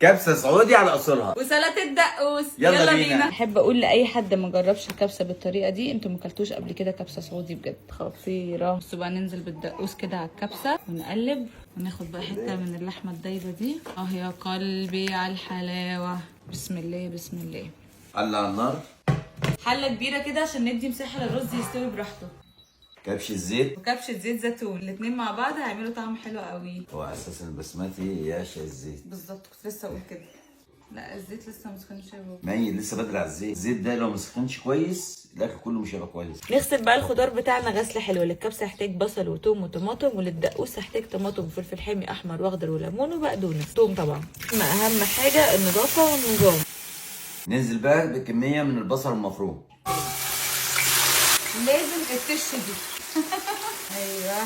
كبسه سعودي على اصولها وسلطه الدقوس. يلا بينا. احب اقول لاي حد ما جربش الكبسه بالطريقه دي، انتوا ما اكلتوش قبل كده كبسه سعودي بجد خطيره. بصوا بقى، ننزل بالدقوس كده على الكبسه ونقلب وناخد بقى حته من اللحمه الدايبه دي. يا قلبي على الحلاوه. بسم الله بسم الله. على النار. حله كبيره كده عشان ندي مساحه للرز يستوي براحته. كبش الزيت وكبشه زيت زيتون، الاتنين مع بعض هيعملوا طعم حلو قوي. هو اساسا البسمتي يعشق الزيت. بالظبط، كنت لسه اقول كده. لا الزيت لسه ما سخنش قوي. مي لسه بدري على الزيت. الزيت ده لو ما سخنش كويس الاكل كله مش هيبقى كويس. نغسل بقى الخضار بتاعنا غسله حلوه. للكبسه هحتاج بصل وتوم وطماطم، وللدقوس هحتاج طماطم وفلفل حامي احمر واخضر وليمون وبقدونس. توم طبعا. اهم حاجه النظافه والنظام. ننزل بقى بكميه من البصل المفروم. لازم التش دي. ايوه.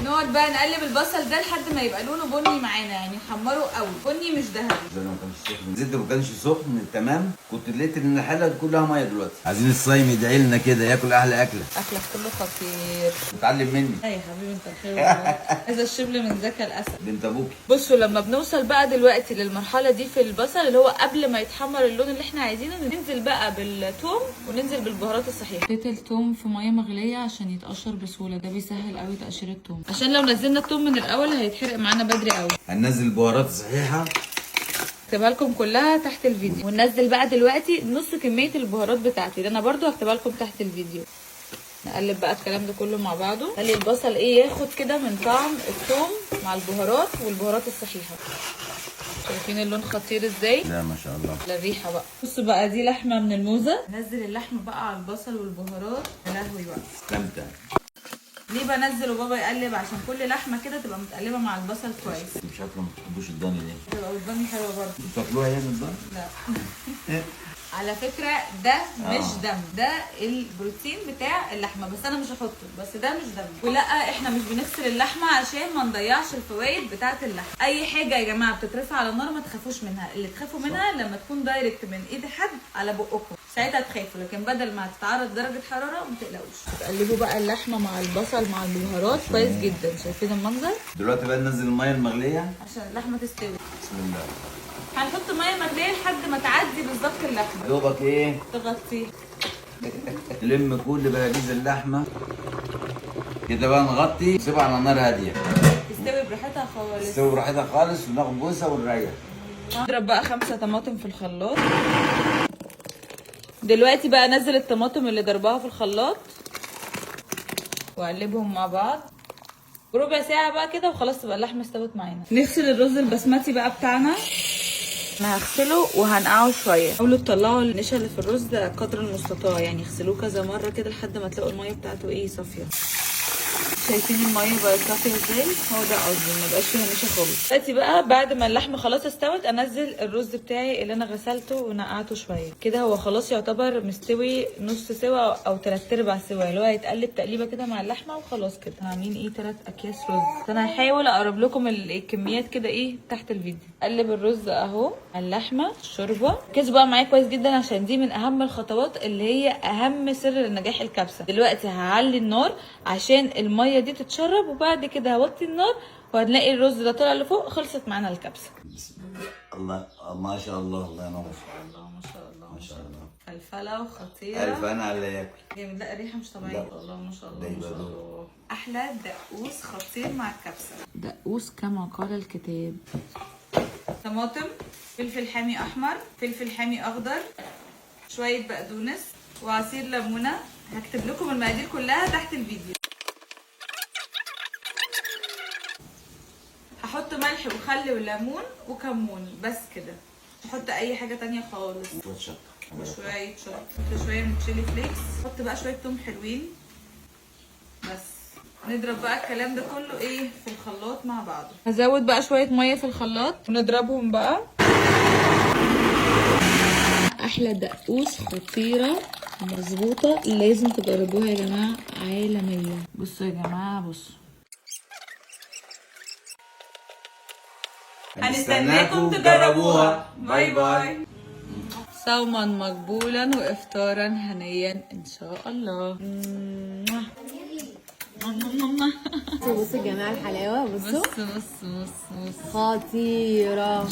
نقعد بقى نقلب البصل ده لحد ما يبقى لونه بني معانا، يعني نحمره قوي بني مش ذهبي. ده لو ما كانش سخن، الزيت ده ما كانش سخن تمام كنت لقيت ان الحله كلها ميه دلوقتي. عايزين الصايم يدعي لنا كده ياكل احلى اكله. اكلك كله خطير. اتعلم مني. اي يا حبيبي انت الخير والله. عايزه الشبل من ذكى الاسد. بنت ابوكي. بصوا لما بنوصل بقى دلوقتي للمرحله دي في البصل اللي هو قبل ما يتحمر اللون اللي احنا عايزينه، ننزل بقى بالثوم وننزل بالبهارات الصحيحه. حطيت الثوم في ميه مغليه عشان يتقشر بسهوله، ده بيسهل قوي تقشير الثوم، عشان لو نزلنا الثوم من الاول هيتحرق معانا بدري قوي. هننزل البهارات الصحيحه هكتبها لكم كلها تحت الفيديو. وننزل بقى دلوقتي نص كميه البهارات بتاعتي اللي انا برضو هكتبها لكم تحت الفيديو. نقلب بقى الكلام ده كله مع بعضه. خلي البصل ياخد كده من طعم الثوم مع البهارات والبهارات الصحيحه. شايفين اللون خطير ازاي؟ لا ما شاء الله. الريحه بقى. بصوا بقى، دي لحمه من الموزه. نزل اللحمه بقى على البصل والبهارات. يا لهوي بقى. استمتع. ليه بنزل وبابا يقلب؟ عشان كل لحمه كده تبقى متقلبه مع البصل كويس. مش عارفه ما بتحبوش الضاني ليه؟ تبقى قدامي حلوه برضه. بتاكلوها يعني الضاني؟ لا. على فكره ده مش دم، ده البروتين بتاع اللحمه، بس انا مش هحطه، بس ده مش دم. ولا احنا مش بنغسل اللحمه عشان ما نضيعش الفوائد بتاعه اللحمه. اي حاجه يا جماعه بتترفع على النار ما تخافوش منها، اللي تخافوا منها لما تكون دايركت من ايد حد على بقكم، ساعتها تخافوا، لكن بدل ما تتعرض درجه حراره ما تقلقوش. تقلبوا بقى اللحمه مع البصل مع البهارات كويس جدا. شايفين المنظر؟ دلوقتي بقى ننزل الميه المغليه عشان اللحمه تستوي. بسم الله. هنحط ميه مغليه لحد ما تعدي بالظبط اللحمه. دوبك ايه؟ تغطيه. نلم كل بلابيز اللحمه كده بقى، نغطي نسيبها على نار هاديه تستوي براحتها خالص. تستوي براحتها خالص، وناخد بوسه ونريح. نضرب بقى 5 طماطم في الخلاط. دلوقتي بقى انزل الطماطم اللي ضربها في الخلاط واقلبهم مع بعض ربع ساعه بقى كده وخلاص تبقى اللحمه استوت معانا. نغسل الرز البسمتي بقى بتاعنا. انا هغسله وهنقعه شويه. حاولوا تطلعوا النشا اللي في الرز ده قدر المستطاع، يعني اغسلوه كذا مره كده لحد ما تلاقوا الميه بتاعته صافيه. شايفين الميه بقت صافيه ازاي؟ هو ده قصدي، ما بقاش فيها نشا خالص. دلوقتي بقى بعد ما اللحمه خلاص استوت انزل الرز بتاعي اللي انا غسلته ونقعته شويه كده. هو خلاص يعتبر مستوي نص سوا او 3/4 سوا، اللي هو هيتقلب تقليبه كده مع اللحمه وخلاص كده. عاملين 3 اكياس رز. انا هحاول اقرب لكم الكميات كده تحت الفيديو. قلب الرز اهو على اللحمه الشوربه. ركزوا بقى معايا كويس جدا عشان دي من اهم الخطوات اللي هي اهم سر لنجاح الكبسه. دلوقتي هعلي النار عشان الميه دي تتشرب، وبعد كده هوطي النار وهنلاقي الرز ده طلع لفوق. خلصت معانا الكبسه. الله ما شاء الله. الله ينور. ما شاء الله ما شاء الله ما شاء الله. فلفله وخطيره. الف انا على اللي ياكل. جامد. لا الريحه مش طبيعيه. الله ما شاء الله ما شاء الله. احلى دقوس خطير مع الكبسه. دقوس كما قال الكتاب. طماطم، فلفل حامي احمر، فلفل حامي اخضر، شويه بقدونس، وعصير ليمونه. هكتب لكم المقادير كلها تحت الفيديو. هحط ملح وخل وليمون وكمون بس كده. تحط اي حاجه تانية خالص. وشويه شطه. حط شويه من تشيلي فليكس. حط بقى شويه توم حلوين بس. نضرب بقى الكلام ده كله في الخلاط مع بعضه. هزود بقى شويه ميه في الخلاط ونضربهم بقى. احلى دقوس خطيره مظبوطه، لازم تجربوها يا جماعه، عالميه. بصوا يا جماعه بصوا. هنستناكم تجربوها. باي باي. صوما مقبولا وافطارا هنيا ان شاء الله. بصوا يا جماعه الحلاوه. بصوا بص بص بص بص. خطيره.